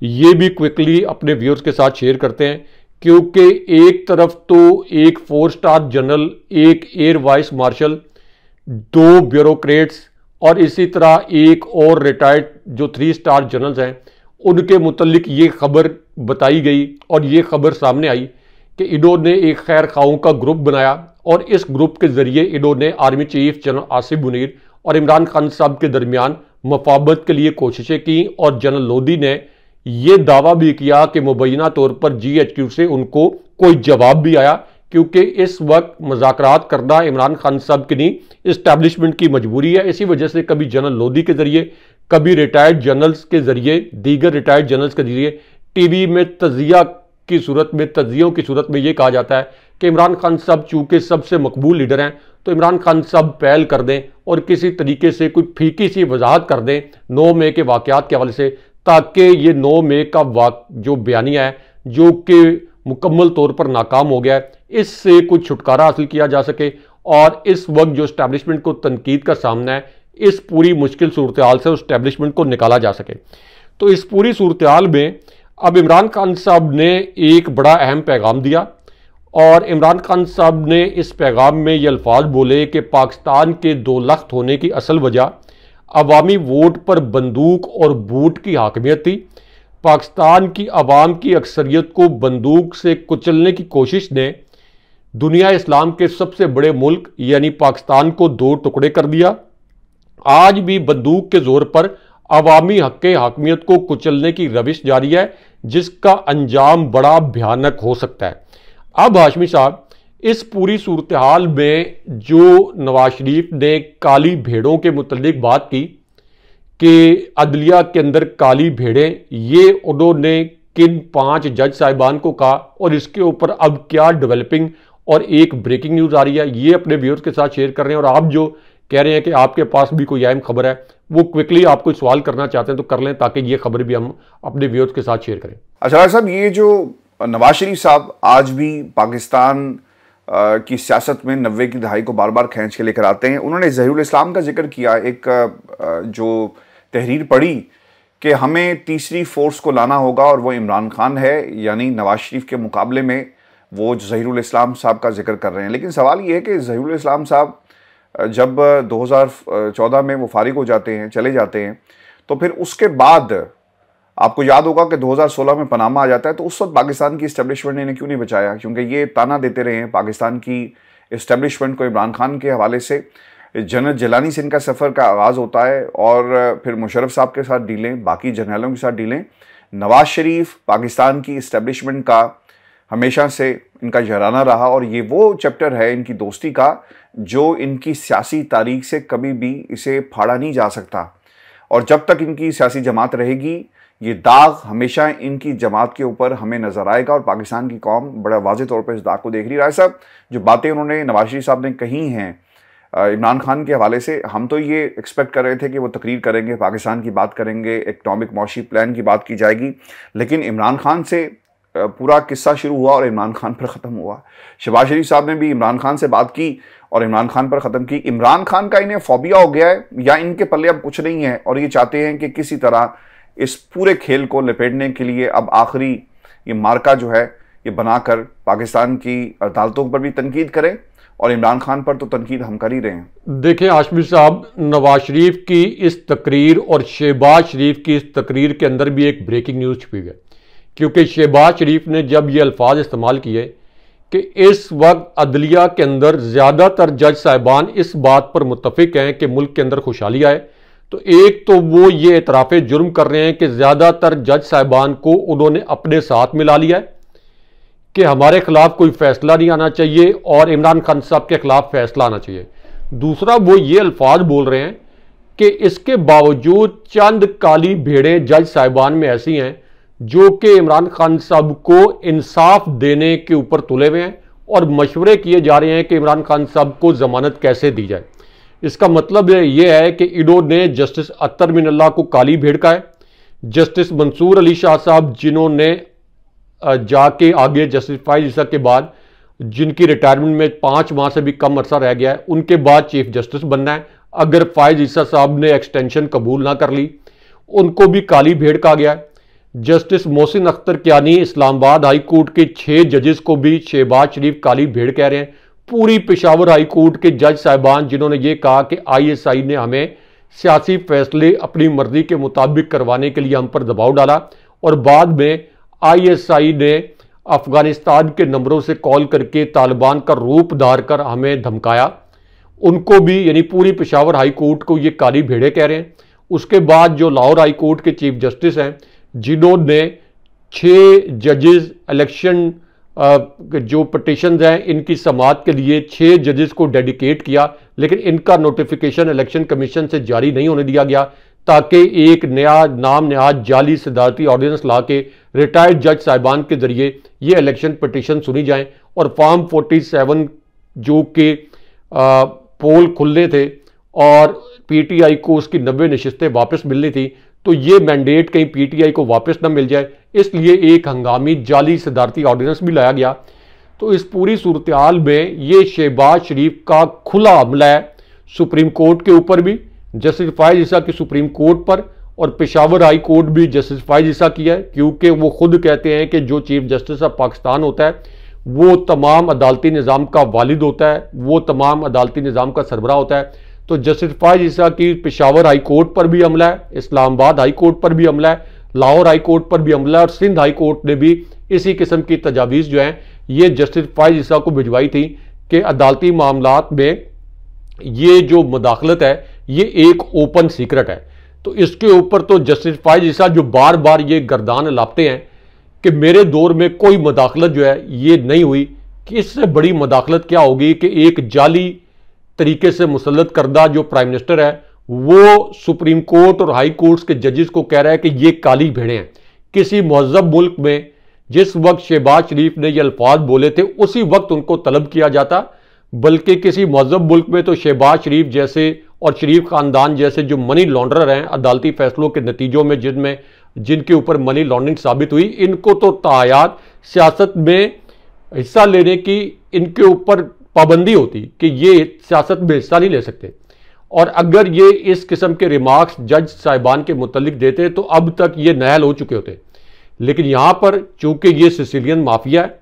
ये भी क्विकली अपने व्यूअर्स के साथ शेयर करते हैं, क्योंकि एक तरफ तो एक 4 स्टार जनरल, एक एयर वाइस मार्शल, 2 ब्यूरोक्रेट्स और इसी तरह एक और रिटायर्ड जो 3 स्टार जनरल्स हैं, उनके मुतल्लिक ये खबर बताई गई और ये खबर सामने आई कि इन्होंने एक खैर खाओं का ग्रुप बनाया और इस ग्रुप के जरिए इन्होंने army chief general Asim Munir और इमरान खान साहब के दरमियान मफाबत के लिए कोशिशें की और जनरल लोधी ने यह दावा भी किया कि मुबैना तौर पर GHQ से उनको कोई जवाब भी आया, क्योंकि इस वक्त मुज़ाकरात करना इमरान खान साहब की नहीं, इस्टेब्लिशमेंट की मजबूरी है। इसी वजह से कभी जनरल लोधी के जरिए, कभी रिटायर्ड जनरल्स के जरिए, दीगर रिटायर्ड जनरल्स के जरिए टीवी में तजिया की सूरत में, तजियों की सूरत में यह कहा जाता है कि इमरान खान साहब चूंकि सबसे मकबूल लीडर हैं, तो इमरान खान साहब पहल कर दें और किसी तरीके से कोई फीकी सी वजाहत कर दें 9 मई के वाकयात के हवाले से, ताकि ये 9 मई का जो बयानिया है जो कि मुकम्मल तौर पर नाकाम हो गया है, इससे कुछ छुटकारा हासिल किया जा सके और इस वक्त जो इस्टेब्लिशमेंट को तनकीद का सामना है, इस पूरी मुश्किल सूरत हाल से इस्टेब्लिशमेंट को निकाला जा सके। तो इस पूरी सूरत हाल में अब इमरान खान साहब ने एक बड़ा अहम पैगाम दिया और इमरान खान साहब ने इस पैगाम में ये अल्फाज बोले कि पाकिस्तान के 2 लख्त होने की असल वजह अवामी वोट पर बंदूक और बूट की हाकमियत थी। पाकिस्तान की अवाम की अक्सरियत को बंदूक से कुचलने की कोशिश ने दुनिया इस्लाम के सबसे बड़े मुल्क यानी पाकिस्तान को दो टुकड़े कर दिया। आज भी बंदूक के जोर पर अवामी हक के हाकमियत को कुचलने की रविश जारी है, जिसका अंजाम बड़ा भयानक हो सकता है। अब हाशमी साहब, इस पूरी सूरत हाल में जो नवाज शरीफ ने काली भेड़ों के मुतल्लिक बात की कि अदलिया के अंदर काली भेड़ें, ये उन्होंने किन 5 जज साहिबान को कहा और इसके ऊपर अब क्या डेवलपिंग और एक ब्रेकिंग न्यूज़ आ रही है, ये अपने व्यूअर्स के साथ शेयर कर रहे हैं। और आप जो कह रहे हैं कि आपके पास भी कोई अहम खबर है, वो क्विकली आप कोई सवाल करना चाहते हैं तो कर लें, ताकि ये खबर भी हम अपने व्यूअर्स के साथ शेयर करें। अच्छा साहब, ये जो नवाज शरीफ साहब आज भी पाकिस्तान की सियासत में 90 की दहाई को बार बार खींच के लेकर आते हैं, उन्होंने ज़हीरुल इस्लाम का जिक्र किया, एक जो तहरीर पढ़ी कि हमें तीसरी फोर्स को लाना होगा और वो इमरान खान है, यानी नवाज शरीफ के मुकाबले में वो ज़हीरुल इस्लाम साहब का जिक्र कर रहे हैं। लेकिन सवाल ये है कि ज़हीरुल इस्लाम साहब जब 2014 में वो फारिग हो जाते हैं, चले जाते हैं, तो फिर उसके बाद आपको याद होगा कि 2016 में पनामा आ जाता है, तो उस वक्त पाकिस्तान की इस्टेब्लिशमेंट ने इन्हें क्यों नहीं बचाया, क्योंकि ये ताना देते रहे हैं पाकिस्तान की इस्टेब्लिशमेंट को इमरान खान के हवाले से। जनरल जिलानी से इनका सफ़र का आगाज़ होता है और फिर मुशर्रफ साहब के साथ डीलें, बाकी जर्नलों के साथ डीलें। नवाज शरीफ पाकिस्तान की इस्टेब्लिशमेंट का हमेशा से इनका यराना रहा और ये वो चैप्टर है इनकी दोस्ती का जो इनकी सियासी तारीख से कभी भी इसे फाड़ा नहीं जा सकता। और जब तक इनकी सियासी जमात रहेगी, ये दाग हमेशा इनकी जमात के ऊपर हमें नजर आएगा और पाकिस्तान की कौम बड़ा वाज़ेह तौर पर इस दाग को देख रही है। राय साहब, जो बातें उन्होंने नवाज शरीफ साहब ने कही हैं इमरान खान के हवाले से, हम तो ये एक्सपेक्ट कर रहे थे कि वो तकरीर करेंगे, पाकिस्तान की बात करेंगे, इकनॉमिक मौशी प्लान की बात की जाएगी, लेकिन इमरान खान से पूरा किस्सा शुरू हुआ और इमरान खान पर ख़त्म हुआ। शहबाज शरीफ साहब ने भी इमरान खान से बात की और इमरान खान पर ख़त्म की। इमरान खान का इन्हें फोबिया हो गया है या इनके पल्ले अब कुछ नहीं है और ये चाहते हैं कि किसी तरह इस पूरे खेल को लपेटने के लिए अब आखिरी ये मार्का जो है ये बनाकर पाकिस्तान की अदालतों पर भी तनकीद करें और इमरान खान पर तो तनकीद हम कर ही रहे हैं। देखें हाशमी साहब, नवाज शरीफ की इस तकरीर और शहबाज शरीफ की इस तकरीर के अंदर भी एक ब्रेकिंग न्यूज़ छुपी है, क्योंकि शहबाज शरीफ ने जब ये अल्फाज इस्तेमाल किए कि इस वक्त अदलिया के अंदर ज़्यादातर जज साहिबान इस बात पर मुत्तफिक हैं कि मुल्क के अंदर खुशहाली आए, तो एक तो वो ये एतराफ़े जुर्म कर रहे हैं कि ज़्यादातर जज साहिबान को उन्होंने अपने साथ मिला लिया है कि हमारे खिलाफ कोई फैसला नहीं आना चाहिए और इमरान खान साहब के खिलाफ फैसला आना चाहिए। दूसरा, वो ये अल्फाज बोल रहे हैं कि इसके बावजूद चंद काली भेड़ें जज साहिबान में ऐसी हैं जो कि इमरान खान साहब को इंसाफ देने के ऊपर तुले हुए हैं और मशवरे किए जा रहे हैं कि इमरान खान साहब को जमानत कैसे दी जाए। इसका मतलब यह है कि इन्होंने जस्टिस अत्तर मिनल्ला को काली भेड़ का है, जस्टिस मंसूर अली शाह साहब जिन्होंने जाके आगे जस्टिस फाइज ईसा के बाद जिनकी रिटायरमेंट में 5 माह से भी कम अरसा रह गया है, उनके बाद चीफ जस्टिस बनना है। अगर फाइज ईसा साहब ने एक्सटेंशन कबूल ना कर ली, उनको भी काली भेड़ कहा गया है। Justice Mohsin Akhtar Kiyani Islamabad high court के 6 जजेस को भी शहबाज शरीफ काली भेड़ कह रहे हैं। पूरी पेशावर हाई कोर्ट के जज साहिबान जिन्होंने ये कहा कि ISI ने हमें सियासी फैसले अपनी मर्जी के मुताबिक करवाने के लिए हम पर दबाव डाला और बाद में ISI ने अफगानिस्तान के नंबरों से कॉल करके तालिबान का रूप धार कर हमें धमकाया, उनको भी यानी पूरी पेशावर हाई कोर्ट को ये काली भेड़े कह रहे हैं। उसके बाद जो लाहौर हाई कोर्ट के चीफ जस्टिस हैं जिन्होंने 6 जजेस इलेक्शन जो पटिशन्स हैं इनकी समाअत के लिए 6 जजेस को डेडिकेट किया, लेकिन इनका नोटिफिकेशन इलेक्शन कमीशन से जारी नहीं होने दिया गया ताकि एक नया नाम नहाद जाली सदारती ऑर्डिनेंस ला के रिटायर्ड जज साहिबान के जरिए ये इलेक्शन पटिशन सुनी जाएं और फॉर्म 47 जो कि पोल खुलने थे और PTI को उसकी 90 नशिस्तें वापस मिलनी थी, तो ये मैंडेट कहीं PTI को वापस न मिल जाए, इसलिए एक हंगामी जाली सदारती ऑर्डिनेंस भी लाया गया। तो इस पूरी सूरत हाल में ये शहबाज शरीफ का खुला हमला है सुप्रीम कोर्ट के ऊपर भी, जस्टिस फाइज ईसा की सुप्रीम कोर्ट पर, और पेशावर हाई कोर्ट भी जस्टिस फाइज ईसा की है, क्योंकि वो खुद कहते हैं कि जो चीफ जस्टिस ऑफ पाकिस्तान होता है वो तमाम अदालती निज़ाम का वालिद होता है, वो तमाम अदालती निज़ाम का सरबराह होता है। तो जस्टिस फायज ईसा की पेशावर हाई कोर्ट पर भी हमला है, इस्लामाबाद हाई कोर्ट पर भी हमला है, लाहौर हाई कोर्ट पर भी हमला है और सिंध हाई कोर्ट ने भी इसी किस्म की तजावीज़ जो हैं ये जस्टिस फायज ईसा को भिजवाई थी कि अदालती मामलात में ये जो मुदाखलत है ये एक ओपन सीक्रेट है। तो इसके ऊपर तो जस्टिस फायज ईसा जो बार बार ये गर्दान लाते हैं कि मेरे दौर में कोई मुदाखलत जो है ये नहीं हुई, कि इससे बड़ी मुदाखलत क्या होगी कि एक जाली तरीके से मुसल्लत करदा जो प्राइम मिनिस्टर है वो सुप्रीम कोर्ट और हाई कोर्ट्स के जजेस को कह रहा है कि ये काली भेड़ें हैं। किसी महज़ब मुल्क में जिस वक्त शहबाज शरीफ ने ये अल्फाज बोले थे उसी वक्त उनको तलब किया जाता, बल्कि किसी महज़ब मुल्क में तो शहबाज शरीफ जैसे और शरीफ खानदान जैसे जो मनी लॉन्ड्रर हैं अदालती फैसलों के नतीजों में जिनके ऊपर मनी लॉन्ड्रिंग साबित हुई, इनको तो तायात सियासत में हिस्सा लेने की इनके ऊपर पाबंदी होती कि ये सियासत में हिस्सा नहीं ले सकते। और अगर ये इस किस्म के रिमार्क्स जज साहिबान के मुतल्लिक देते तो अब तक ये नायल हो चुके होते। लेकिन यहाँ पर चूंकि ये सिसिलियन माफिया है,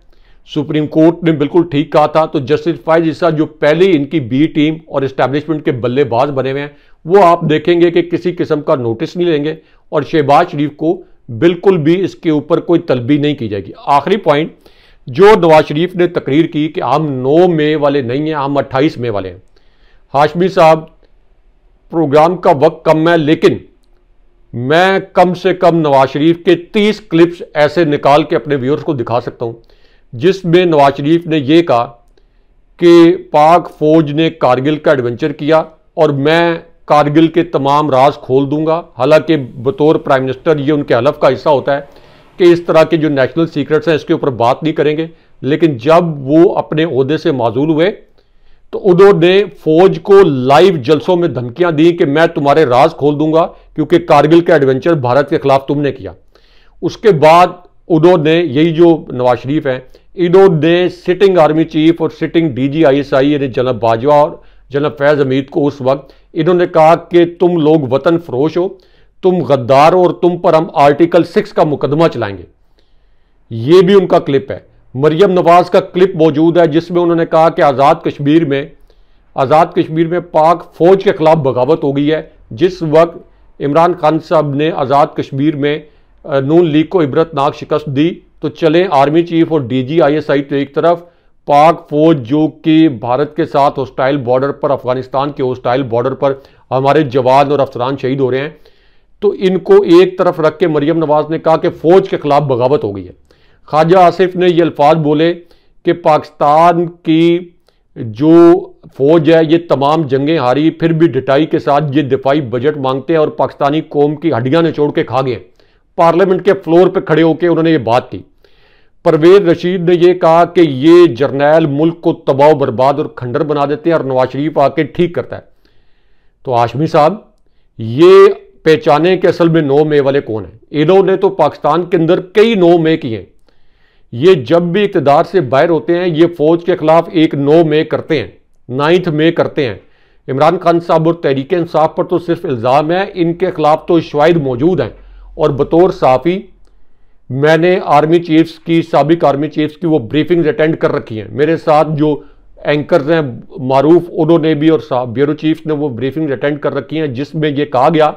सुप्रीम कोर्ट ने बिल्कुल ठीक कहा था, तो जस्टिस फायज ईसा जो पहले इनकी बी टीम और इस्टेब्लिशमेंट के बल्लेबाज बने हुए हैं वो आप देखेंगे कि किसी किस्म का नोटिस नहीं लेंगे और शहबाज शरीफ को बिल्कुल भी इसके ऊपर कोई तलबी नहीं की जाएगी। आखिरी पॉइंट जो नवाज शरीफ ने तकरीर की कि हम 9 मई वाले नहीं हैं, हम 28 मई वाले हैं। हाशमी साहब प्रोग्राम का वक्त कम है, लेकिन मैं कम से कम नवाज शरीफ के 30 क्लिप्स ऐसे निकाल के अपने व्यूअर्स को दिखा सकता हूं जिसमें नवाज शरीफ ने यह कहा कि पाक फौज ने कारगिल का एडवेंचर किया और मैं कारगिल के तमाम राज खोल दूंगा। हालांकि बतौर प्राइम मिनिस्टर ये उनके हलफ का हिस्सा होता है कि इस तरह के जो नेशनल सीक्रेट्स हैं इसके ऊपर बात नहीं करेंगे, लेकिन जब वो अपने ओहदे से माजूल हुए तो उन्होंने फौज को लाइव जलसों में धमकियां दी कि मैं तुम्हारे राज खोल दूंगा क्योंकि कारगिल का एडवेंचर भारत के खिलाफ तुमने किया। उसके बाद उन्होंने यही जो नवाज शरीफ हैं इन्होंने सिटिंग आर्मी चीफ और सिटिंग DGISI यानी जनरल बाजवा और जनरल फैज हमीद को उस वक्त इन्होंने कहा कि तुम लोग वतन फरोश हो, तुम गद्दार हो और तुम पर हम आर्टिकल 6 का मुकदमा चलाएंगे। यह भी उनका क्लिप है। मरियम नवाज का क्लिप मौजूद है जिसमें उन्होंने कहा कि आज़ाद कश्मीर में पाक फौज के खिलाफ बगावत हो गई है। जिस वक्त इमरान खान साहब ने आज़ाद कश्मीर में नून लीग को इबरतनाक शिकस्त दी तो चले आर्मी चीफ और DGISI तो एक तरफ, पाक फौज जो कि भारत के साथ हॉस्टाइल बॉर्डर पर, अफगानिस्तान के हॉस्टाइल बॉर्डर पर हमारे जवान और अफसरान शहीद हो रहे हैं, तो इनको एक तरफ रख के मरियम नवाज ने कहा कि फौज के खिलाफ बगावत हो गई है। ख्वाजा आसिफ ने ये अल्फाज बोले कि पाकिस्तान की जो फौज है ये तमाम जंगें हारी फिर भी डटाई के साथ ये दिफाई बजट मांगते हैं और पाकिस्तानी कौम की हड्डियां निचोड़ के खा गए। पार्लियामेंट के फ्लोर पे खड़े होकर उन्होंने ये बात की। परवेज रशीद ने यह कहा कि ये जर्नैल मुल्क को तबाह बर्बाद और खंडर बना देते हैं और नवाज शरीफ आके ठीक करता है। तो हाशमी साहब ये पहचाने कि असल में 9 मई वाले कौन है। इन्होंने तो पाकिस्तान के अंदर कई 9 मई किए हैं। ये जब भी इक़्तिदार से बाहर होते हैं ये फौज के खिलाफ एक 9 मई करते हैं, 9 मई करते हैं। इमरान खान साहब और तहरीक इंसाफ पर तो सिर्फ इल्ज़ाम है, इनके खिलाफ तो शवाहिद मौजूद हैं। और बतौर साफ़ी मैंने आर्मी चीफ्स की, साबिक आर्मी चीफ्स की वो ब्रीफिंग्स अटेंड कर रखी हैं। मेरे साथ जो एंकर्स हैं मारूफ उन्होंने भी और ब्यूरो चीफ ने वो ब्रीफिंग्स अटेंड कर रखी हैं जिसमें यह कहा गया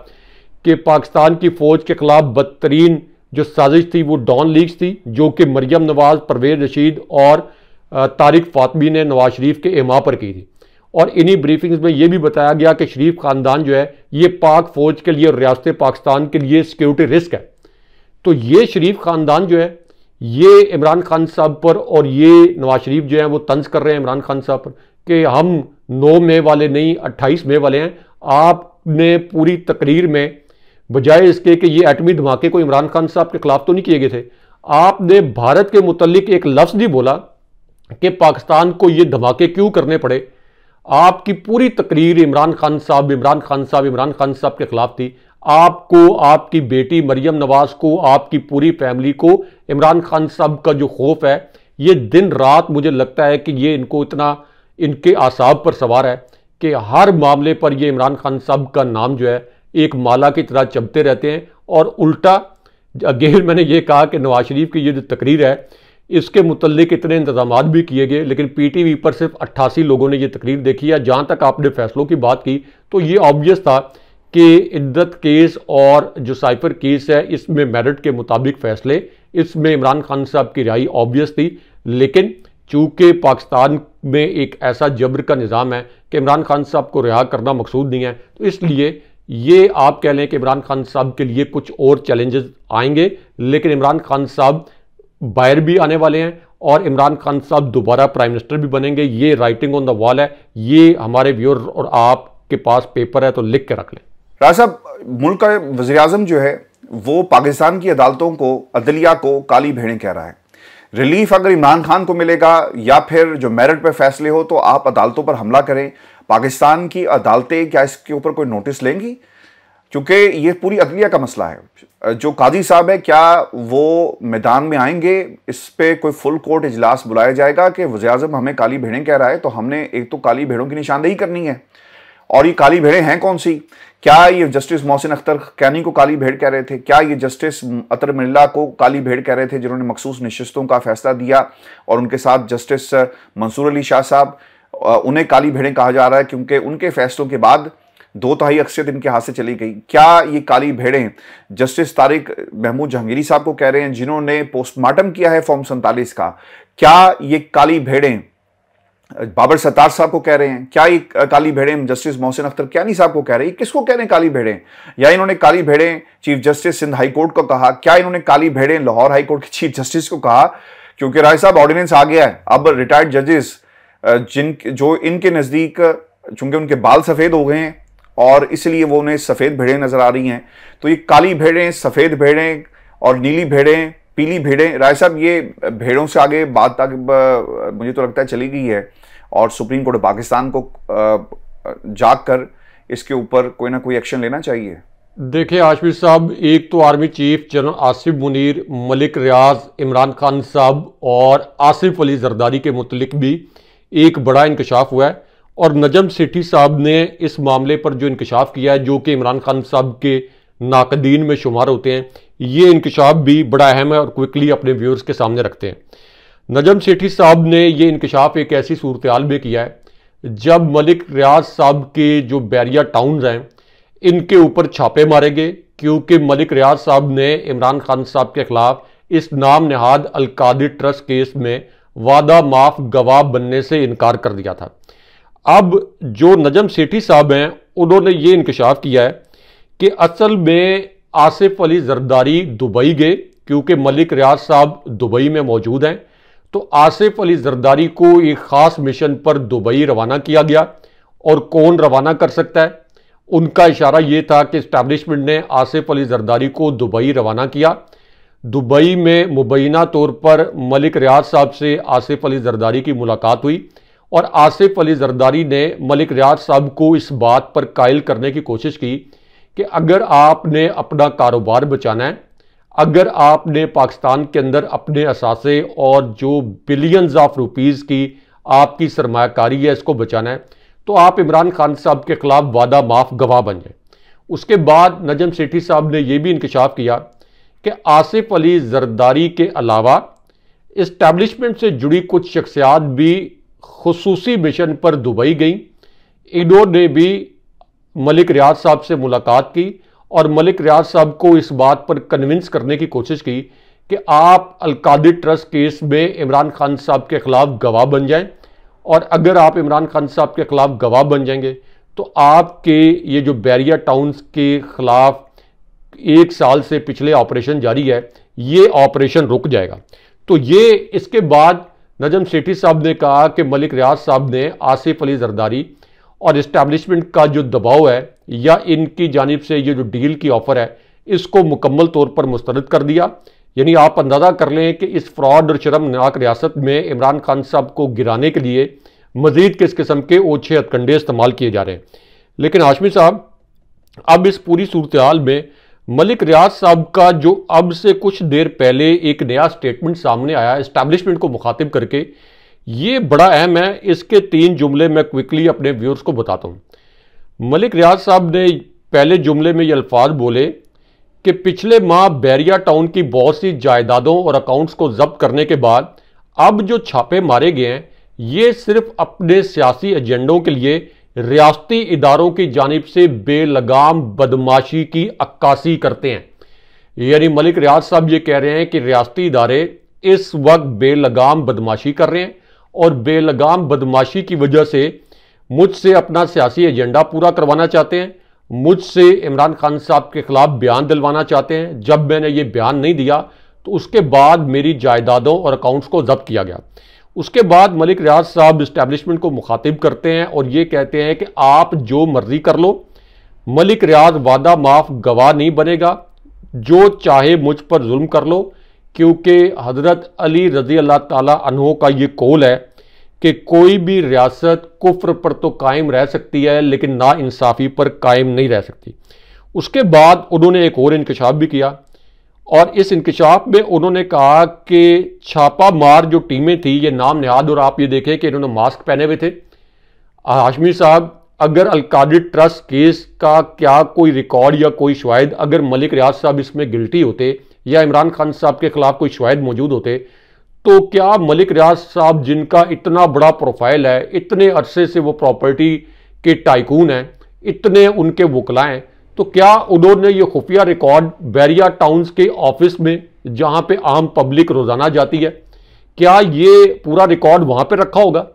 कि पाकिस्तान की फौज के खिलाफ बदतरीन जो साजिश थी वो डॉन लीग्स थी जो कि मरियम नवाज, परवेज रशीद और तारिक फातमी ने नवाज शरीफ के इमा पर की थी। और इन्हीं ब्रीफिंग्स में यह भी बताया गया कि शरीफ खानदान जो है ये पाक फौज के लिए और रियासत पाकिस्तान के लिए सिक्योरिटी रिस्क है। तो ये शरीफ खानदान जो है ये इमरान खान साहब पर और ये नवाज शरीफ जो है वो तंज कर रहे हैं इमरान खान साहब पर कि हम 9 मई वाले नहीं 28 मई वाले हैं। आपने पूरी तकरीर में बजाय इसके कि ये एटमी धमाके को इमरान खान साहब के खिलाफ तो नहीं किए गए थे, आपने भारत के मुतल्लिक एक लफ्ज नहीं बोला कि पाकिस्तान को ये धमाके क्यों करने पड़े। आपकी पूरी तकरीर इमरान खान साहब के खिलाफ थी। आपको, आपकी बेटी मरियम नवाज को, आपकी पूरी फैमिली को इमरान खान साहब का जो खौफ है ये दिन रात मुझे लगता है कि ये इनको इतना इनके आसाब पर सवार है कि हर मामले पर ये इमरान खान साहब का नाम जो है एक माला की तरह चमते रहते हैं। और उल्टा अगेन मैंने ये कहा कि नवाज शरीफ की ये जो तकरीर है इसके मुतल्लिक इतने इंतजामात भी किए गए, लेकिन पीटीवी पर सिर्फ 88 लोगों ने ये तकरीर देखी है। जहाँ तक आपने फैसलों की बात की तो ये ऑब्वियस था कि इद्दत केस और जो साइफर केस है इसमें मेरिट के मुताबिक फैसले, इसमें इमरान खान साहब की राय ऑब्वियस थी। लेकिन चूंकि पाकिस्तान में एक ऐसा जबर का निज़ाम है कि इमरान खान साहब को रिहा करना मकसूद नहीं है, तो इसलिए ये आप कह लें कि इमरान खान साहब के लिए कुछ और चैलेंजेस आएंगे, लेकिन इमरान खान साहब बाहर भी आने वाले हैं और इमरान खान साहब दोबारा प्राइम मिनिस्टर भी बनेंगे। ये राइटिंग ऑन द वॉल है, ये हमारे व्यूअर और आपके पास पेपर है तो लिख के रख लें। राज साहब, मुल्क का वज़ीर आज़म जो है वो पाकिस्तान की अदालतों को, अदलिया को काली भेड़ें कह रहा है। रिलीफ अगर इमरान खान को मिलेगा या फिर जो मेरिट पे फैसले हो तो आप अदालतों पर हमला करें, पाकिस्तान की अदालतें क्या इसके ऊपर कोई नोटिस लेंगी? क्योंकि ये पूरी अदलिया का मसला है। जो काजी साहब है क्या वो मैदान में आएंगे? इस पे कोई फुल कोर्ट इजलास बुलाया जाएगा कि वज़ीर आज़म हमें काली भेड़ें कह रहा है, तो हमने एक तो काली भेड़ों की निशानदेही करनी है। और ये काली भेड़ें हैं कौन सी? क्या ये जस्टिस मोहसिन अख्तर कैनी को काली भेड़ कह रहे थे? क्या ये जस्टिस अतर मिल्ला को काली भेड़ कह रहे थे जिन्होंने मखसूस नशिस्तों का फैसला दिया? और उनके साथ जस्टिस मंसूर अली शाह साहब, उन्हें काली भेड़ें कहा जा रहा है क्योंकि उनके फैसलों के बाद 2/3 अक्सरियत इनके हाथ से चली गई। क्या ये काली भेड़ें जस्टिस तारिक महमूद जहांगीरी साहब को कह रहे हैं जिन्होंने पोस्टमार्टम किया है फॉर्म 47 का? क्या ये काली भेड़ें बाबर सत्तार साहब को कह रहे हैं? क्या ये काली भेड़ें जस्टिस मोहसिन अख्तर कैनी साहब को कह रहे हैं? किसको कह रहे हैं काली भेड़ें? या इन्होंने काली भेड़ें chief justice Sindh high court को कहा? क्या इन्होंने काली भेड़ें लाहौर हाई कोर्ट के चीफ जस्टिस को कहा? क्योंकि राय साहब ऑर्डिनेंस आ गया है, अब रिटायर्ड जजेस जो इनके नजदीक, चूंकि उनके बाल सफेद हो गए हैं और इसलिए वो उन्हें सफेद भेड़ें नजर आ रही हैं, तो ये काली भेड़ें, सफेद भेड़ें और नीली भेड़ें, पीली भेड़ें, राय साहब ये भेड़ों से आगे बात तक मुझे तो लगता है चली गई है और सुप्रीम कोर्ट पाकिस्तान को जाग कर इसके ऊपर कोई ना कोई एक्शन लेना चाहिए। देखिए आशफी साहब, एक तो army chief general Asif Munir, Malik Riaz, Imran Khan साहब और आसिफ अली जरदारी के मुतलिक भी एक बड़ा इंकशाफ हुआ है और नजम सेठी साहब ने इस मामले पर जो इंकशाफ किया है, जो कि इमरान खान साहब के नाकदीन में शुमार होते हैं, ये इंकशाफ भी बड़ा अहम है और क्विकली अपने व्यूअर्स के सामने रखते हैं। नजम सेठी साहब ने ये इंकशाफ एक ऐसी सूरत-ए-हाल में किया है जब मलिक रियाज साहब के जो बैरिया टाउन्स हैं इनके ऊपर छापे मारे गए, क्योंकि मलिक रियाज साहब ने इमरान खान साहब के खिलाफ इस नाम नहाद अलकादिर ट्रस्ट केस में वादा माफ गवाह बनने से इनकार कर दिया था। अब जो नजम सेठी साहब हैं उन्होंने ये इंकशाफ किया है कि असल में आसिफ अली जरदारी दुबई गए, क्योंकि मलिक रियाज साहब दुबई में मौजूद हैं, तो आसिफ अली जरदारी को एक ख़ास मिशन पर दुबई रवाना किया गया। और कौन रवाना कर सकता है? उनका इशारा यह था कि इस्टेब्लिशमेंट ने आसिफ अली जरदारी को दुबई रवाना किया। दुबई में मुबैना तौर पर मलिक रियाज साहब से आसिफ अली जरदारी की मुलाकात हुई और आसिफ अली जरदारी ने मलिक रियाज साहब को इस बात पर कायल करने की कोशिश की कि अगर आपने अपना कारोबार बचाना है, अगर आपने पाकिस्तान के अंदर अपने असासे और जो बिलियंस ऑफ रुपीज़ की आपकी सरमायाकारी है इसको बचाना है, तो आप इमरान खान साहब के खिलाफ वादा माफ गवाह बन जाए। उसके बाद नजम सेठी साहब ने यह भी इंकशाफ किया कि आसिफ अली जरदारी के अलावा इस्टेब्लिशमेंट से जुड़ी कुछ शख्सियात भी खुसूसी मिशन पर दुबई गई। इन्होंने भी मलिक रियाज साहब से मुलाकात की और मलिक रियाज साहब को इस बात पर कन्विंस करने की कोशिश की कि आप अलकादिर ट्रस्ट केस में इमरान खान साहब के खिलाफ गवाह बन जाएं, और अगर आप इमरान खान साहब के खिलाफ गवाह बन जाएंगे तो आपके ये जो बैरिया टाउन्स के खिलाफ 1 साल से पिछले ऑपरेशन जारी है, ये ऑपरेशन रुक जाएगा। तो ये इसके बाद नजम सेठी साहब ने कहा कि मलिक रियाज साहब ने आसिफ अली जरदारी और इस्टेब्लिशमेंट का जो दबाव है या इनकी जानिब से ये जो डील की ऑफर है इसको मुकम्मल तौर पर मुस्तरद कर दिया। यानी आप अंदाज़ा कर लें कि इस फ्रॉड और शर्मनाक रियासत में इमरान खान साहब को गिराने के लिए मजीद किस किस्म के ओछे हथकंडे इस्तेमाल किए जा रहे हैं। लेकिन हाशमी साहब, अब इस पूरी सूरत हाल में मलिक रियाज साहब का जो अब से कुछ देर पहले एक नया स्टेटमेंट सामने आया इस्टेब्लिशमेंट को मुखातिब करके, ये बड़ा अहम है। इसके 3 जुमले मैं क्विकली अपने व्यूअर्स को बताता हूँ। मलिक रियाज साहब ने पहले जुमले में ये अल्फाज बोले कि पिछले माह बैरिया टाउन की बहुत सी जायदादों और अकाउंट्स को जब्त करने के बाद अब जो छापे मारे गए हैं ये सिर्फ अपने सियासी एजेंडों के लिए रियासती इदारों की जानिब से बेलगाम बदमाशी की अक्कासी करते हैं। यानी मलिक रियाज साहब ये कह रहे हैं कि रियासती इदारे इस वक्त बेलगाम बदमाशी कर रहे हैं और बेलगाम बदमाशी की वजह से मुझसे अपना सियासी एजेंडा पूरा करवाना चाहते हैं, मुझसे इमरान खान साहब के खिलाफ बयान दिलवाना चाहते हैं। जब मैंने ये बयान नहीं दिया तो उसके बाद मेरी जायदादों और अकाउंट्स को जब्त किया गया। उसके बाद मलिक रियाज साहब इस्टेब्लिशमेंट को मुखातिब करते हैं और ये कहते हैं कि आप जो मर्जी कर लो, मलिक रियाज वादा माफ गवाह नहीं बनेगा, जो चाहे मुझ पर जुल्म कर लो, क्योंकि हजरत अली रजी अल्लाह ताला अन्हो का ये कौल है कि कोई भी रियासत कुफ्र पर तो कायम रह सकती है लेकिन ना इंसाफी पर कायम नहीं रह सकती। उसके बाद उन्होंने एक और इंकशाफ भी किया और इस इंकशाफ में उन्होंने कहा कि छापा मार जो टीमें थी ये नाम निहाद, और आप ये देखें कि इन्होंने मास्क पहने हुए थे। हाशमी साहब, अगर अलकादिर ट्रस्ट केस का क्या कोई रिकॉर्ड या कोई शवाहिद, अगर मलिक रियाज साहब इसमें गिल्टी होते या इमरान खान साहब के खिलाफ कोई शवाहिद मौजूद होते, तो क्या मलिक रियाज साहब जिनका इतना बड़ा प्रोफाइल है, इतने अरसे से वो प्रॉपर्टी के टाइकून हैं, इतने उनके वकला हैं, तो क्या उन्होंने ये खुफिया रिकॉर्ड बैरिया टाउन्स के ऑफिस में जहां पे आम पब्लिक रोजाना जाती है, क्या ये पूरा रिकॉर्ड वहां पे रखा होगा?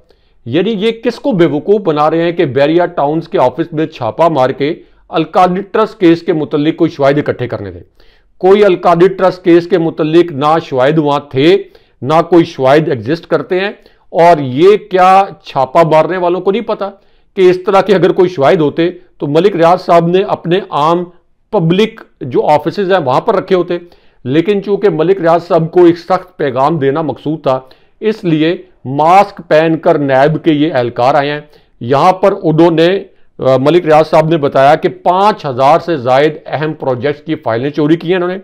यानी ये किसको बेवकूफ बना रहे हैं कि बैरिया टाउन्स के ऑफिस में छापा मार के अलकादिर ट्रस्ट केस के मुतल्लिक कोई शवाहिद इकट्ठे करने थे। कोई अलकादिर ट्रस्ट केस के मुतल्लिक ना शवाहिद वहां थे, ना कोई शवाहिद एग्जिस्ट करते हैं। और ये क्या छापा मारने वालों को नहीं पता कि इस तरह के अगर कोई शवाहिद होते तो मलिक रियाज साहब ने अपने आम पब्लिक जो ऑफिस हैं वहां पर रखे होते। लेकिन चूंकि मलिक रियाज साहब को एक सख्त पैगाम देना मकसूद था, इसलिए मास्क पहनकर नैब के ये एहलकार आए हैं। यहां पर उन्होंने मलिक रियाज साहब ने बताया कि 5000 से जायद अहम प्रोजेक्ट्स की फाइलें चोरी की हैं इन्होंने,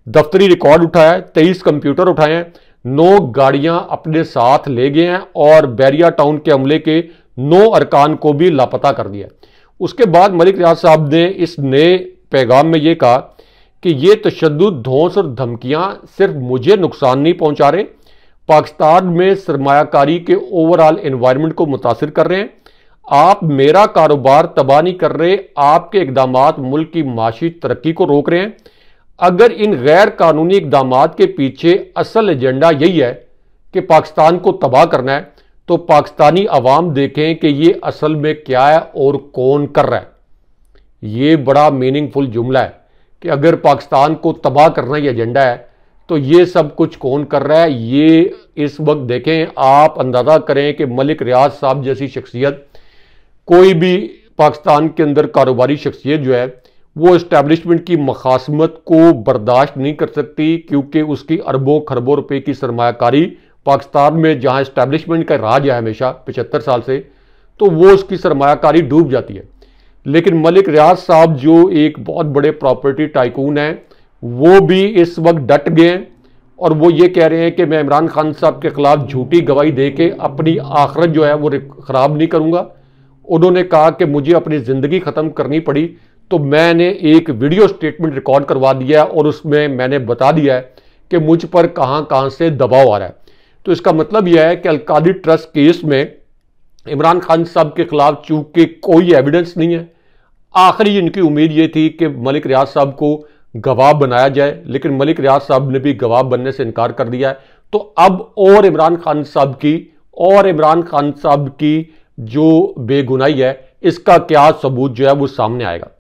दफ्तरी रिकॉर्ड उठाया, 23 कंप्यूटर उठाए हैं, 9 गाड़ियां अपने साथ ले गए हैं और बैरिया टाउन के हमले के 9 अरकान को भी लापता कर दिया। उसके बाद मलिक रियाज साहब ने इस नए पैगाम में यह कहा कि ये तशद्दुद, धौंस और धमकियां सिर्फ मुझे नुकसान नहीं पहुंचा रहे, पाकिस्तान में सरमायाकारी के ओवरऑल एनवायरनमेंट को मुतासिर कर रहे हैं। आप मेरा कारोबार तबाह नहीं कर रहे, आपके इकदामात मुल्क की माशी तरक्की को रोक रहे हैं। अगर इन गैर कानूनी इकदामात के पीछे असल एजेंडा यही है कि पाकिस्तान को तबाह करना है, तो पाकिस्तानी अवाम देखें कि ये असल में क्या है और कौन कर रहा है। ये बड़ा मीनिंगफुल जुमला है कि अगर पाकिस्तान को तबाह करना ही एजेंडा है तो ये सब कुछ कौन कर रहा है। ये इस वक्त देखें, आप अंदाजा करें कि मलिक रियाज साहब जैसी शख्सियत, कोई भी पाकिस्तान के अंदर कारोबारी शख्सियत जो है वो इस्टेब्लिशमेंट की मखासमत को बर्दाश्त नहीं कर सकती, क्योंकि उसकी अरबों खरबों रुपए की सरमायाकारी पाकिस्तान में जहां इस्टेब्लिशमेंट का राज है हमेशा 75 साल से, तो वो उसकी सरमायाकारी डूब जाती है। लेकिन मलिक रियाज साहब जो एक बहुत बड़े प्रॉपर्टी टाइकून हैं, वो भी इस वक्त डट गए हैं और वो ये कह रहे हैं कि मैं इमरान खान साहब के खिलाफ झूठी गवाही दे के अपनी आखिरत जो है वो खराब नहीं करूंगा। उन्होंने कहा कि मुझे अपनी जिंदगी खत्म करनी पड़ी तो मैंने एक वीडियो स्टेटमेंट रिकॉर्ड करवा दिया है और उसमें मैंने बता दिया है कि मुझ पर कहां कहां से दबाव आ रहा है। तो इसका मतलब यह है कि अलकादिर ट्रस्ट केस में इमरान खान साहब के खिलाफ चूंकि कोई एविडेंस नहीं है, आखिरी इनकी उम्मीद ये थी कि मलिक रियाज साहब को गवाह बनाया जाए, लेकिन मलिक रियाज साहब ने भी गवाह बनने से इनकार कर दिया है। तो अब और इमरान खान साहब की जो बेगुनाही है, इसका क्या सबूत जो है वो सामने आएगा।